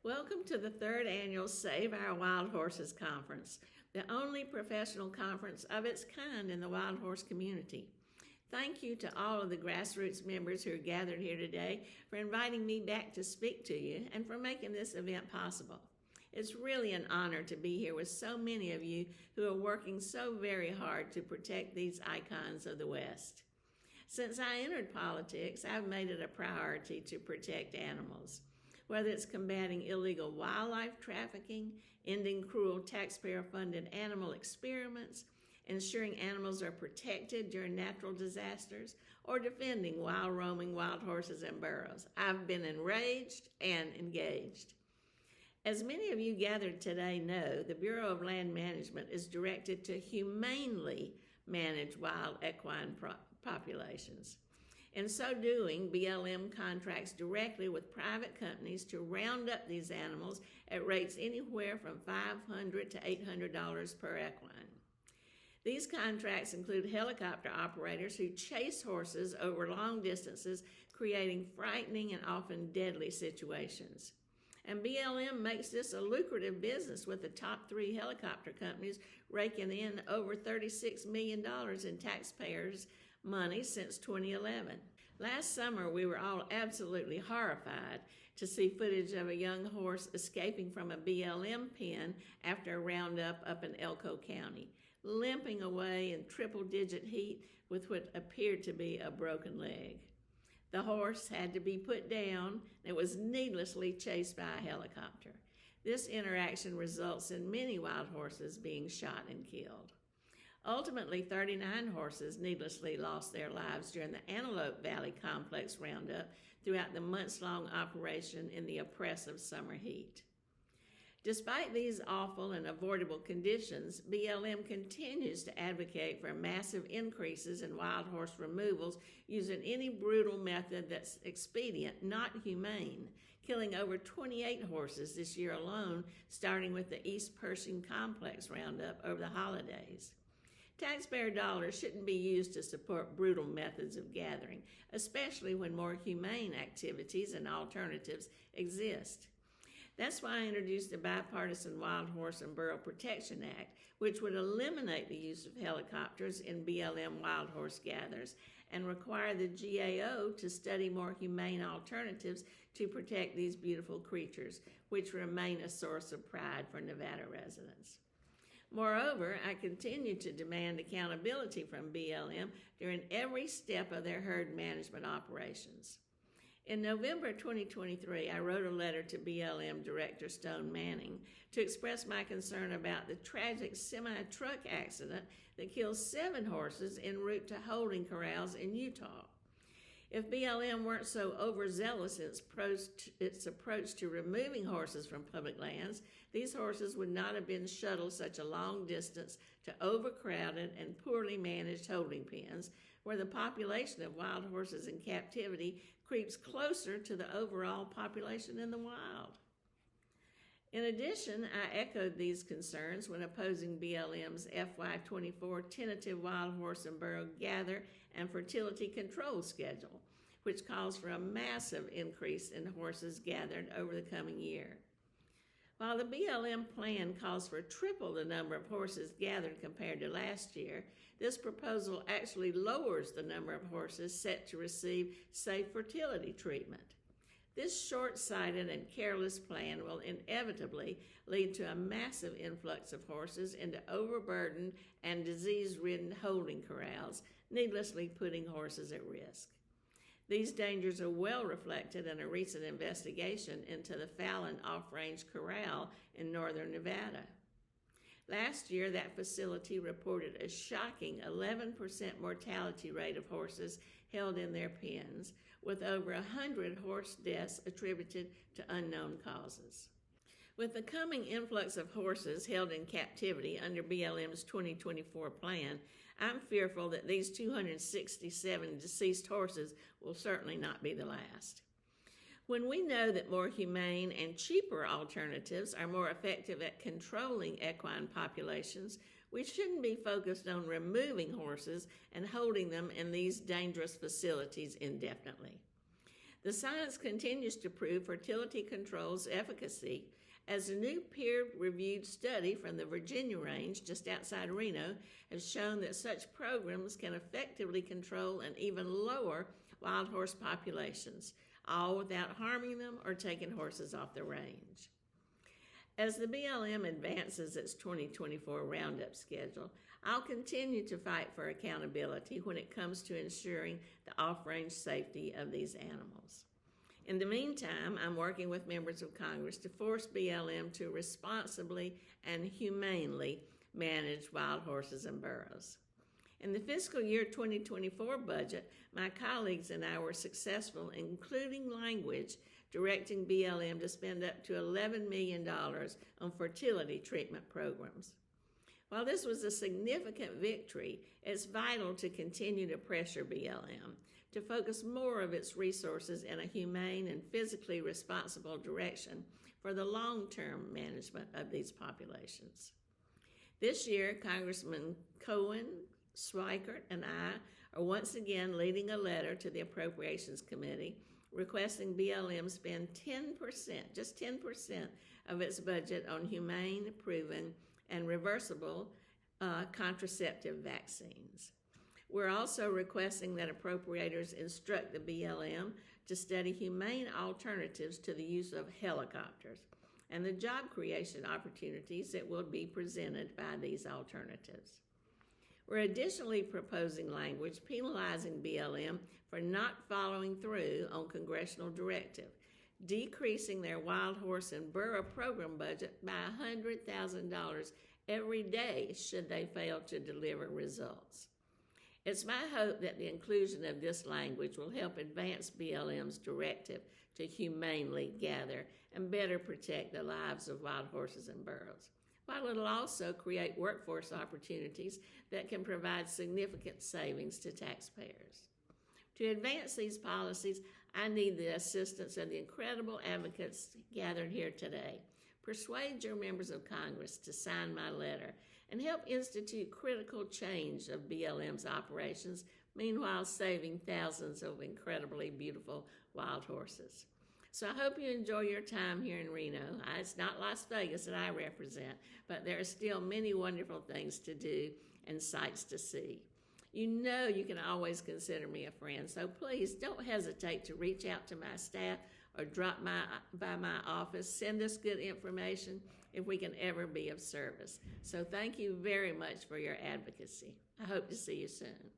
Welcome to the third annual Save Our Wild Horses Conference, the only professional conference of its kind in the wild horse community. Thank you to all of the grassroots members who are gathered here today for inviting me back to speak to you and for making this event possible. It's really an honor to be here with so many of you who are working so very hard to protect these icons of the West. Since I entered politics, I've made it a priority to protect animals. Whether it's combating illegal wildlife trafficking, ending cruel taxpayer-funded animal experiments, ensuring animals are protected during natural disasters, or defending roaming wild horses and burros, I've been enraged and engaged. As many of you gathered today know, the Bureau of Land Management is directed to humanely manage wild equine populations. In so doing, BLM contracts directly with private companies to round up these animals at rates anywhere from $500 to $800 per equine. These contracts include helicopter operators who chase horses over long distances, creating frightening and often deadly situations. And BLM makes this a lucrative business, with the top 3 helicopter companies raking in over $36 million in taxpayers' money since 2011. Last summer, we were all absolutely horrified to see footage of a young horse escaping from a BLM pen after a roundup up in Elko County, limping away in triple-digit heat with what appeared to be a broken leg. The horse had to be put down and was needlessly chased by a helicopter. This interaction results in many wild horses being shot and killed. Ultimately, 39 horses needlessly lost their lives during the Antelope Valley Complex roundup throughout the months-long operation in the oppressive summer heat. Despite these awful and avoidable conditions, BLM continues to advocate for massive increases in wild horse removals using any brutal method that's expedient, not humane, killing over 28 horses this year alone, starting with the East Pershing Complex roundup over the holidays. Taxpayer dollars shouldn't be used to support brutal methods of gathering, especially when more humane activities and alternatives exist. That's why I introduced the Bipartisan Wild Horse and Burro Protection Act, which would eliminate the use of helicopters in BLM wild horse gathers and require the GAO to study more humane alternatives to protect these beautiful creatures, which remain a source of pride for Nevada residents. Moreover, I continue to demand accountability from BLM during every step of their herd management operations. In November 2023, I wrote a letter to BLM Director Stone Manning to express my concern about the tragic semi-truck accident that killed 7 horses en route to holding corrals in Utah. If BLM weren't so overzealous in its approach to removing horses from public lands, these horses would not have been shuttled such a long distance to overcrowded and poorly managed holding pens, where the population of wild horses in captivity creeps closer to the overall population in the wild. In addition, I echoed these concerns when opposing BLM's FY24 tentative wild horse and burro gather and fertility control schedule, which calls for a massive increase in horses gathered over the coming year. While the BLM plan calls for triple the number of horses gathered compared to last year, this proposal actually lowers the number of horses set to receive safe fertility treatment. This short-sighted and careless plan will inevitably lead to a massive influx of horses into overburdened and disease-ridden holding corrals, needlessly putting horses at risk. These dangers are well reflected in a recent investigation into the Fallon Off-Range Corral in northern Nevada. Last year, that facility reported a shocking 11% mortality rate of horses held in their pens, with over 100 horse deaths attributed to unknown causes. With the coming influx of horses held in captivity under BLM's 2024 plan, I'm fearful that these 267 deceased horses will certainly not be the last. When we know that more humane and cheaper alternatives are more effective at controlling equine populations, we shouldn't be focused on removing horses and holding them in these dangerous facilities indefinitely. The science continues to prove fertility control's efficacy, as a new peer-reviewed study from the Virginia Range, just outside Reno, has shown that such programs can effectively control and even lower wild horse populations, all without harming them or taking horses off the range. As the BLM advances its 2024 roundup schedule, I'll continue to fight for accountability when it comes to ensuring the off-range safety of these animals. In the meantime, I'm working with members of Congress to force BLM to responsibly and humanely manage wild horses and burros. In the fiscal year 2024 budget, my colleagues and I were successful in including language directing BLM to spend up to $11 million on fertility treatment programs. While this was a significant victory, it's vital to continue to pressure BLM to focus more of its resources in a humane and physically responsible direction for the long-term management of these populations. This year, Congressman Cohen, Schweikert, and I are once again leading a letter to the Appropriations Committee requesting BLM spend 10%, just 10% of its budget on humane, proven, and reversible contraceptive vaccines. We're also requesting that appropriators instruct the BLM to study humane alternatives to the use of helicopters and the job creation opportunities that will be presented by these alternatives. We're additionally proposing language penalizing BLM for not following through on congressional directive, decreasing their wild horse and burro program budget by $100,000 every day should they fail to deliver results. It's my hope that the inclusion of this language will help advance BLM's directive to humanely gather and better protect the lives of wild horses and burros, while it'll also create workforce opportunities that can provide significant savings to taxpayers. To advance these policies, I need the assistance of the incredible advocates gathered here today. Persuade your members of Congress to sign my letter and help institute critical change of BLM's operations, meanwhile saving thousands of incredibly beautiful wild horses. So I hope you enjoy your time here in Reno. It's not Las Vegas that I represent, but there are still many wonderful things to do and sights to see. You know you can always consider me a friend, so please don't hesitate to reach out to my staff or drop by my office. Send us good information if we can ever be of service. So thank you very much for your advocacy. I hope to see you soon.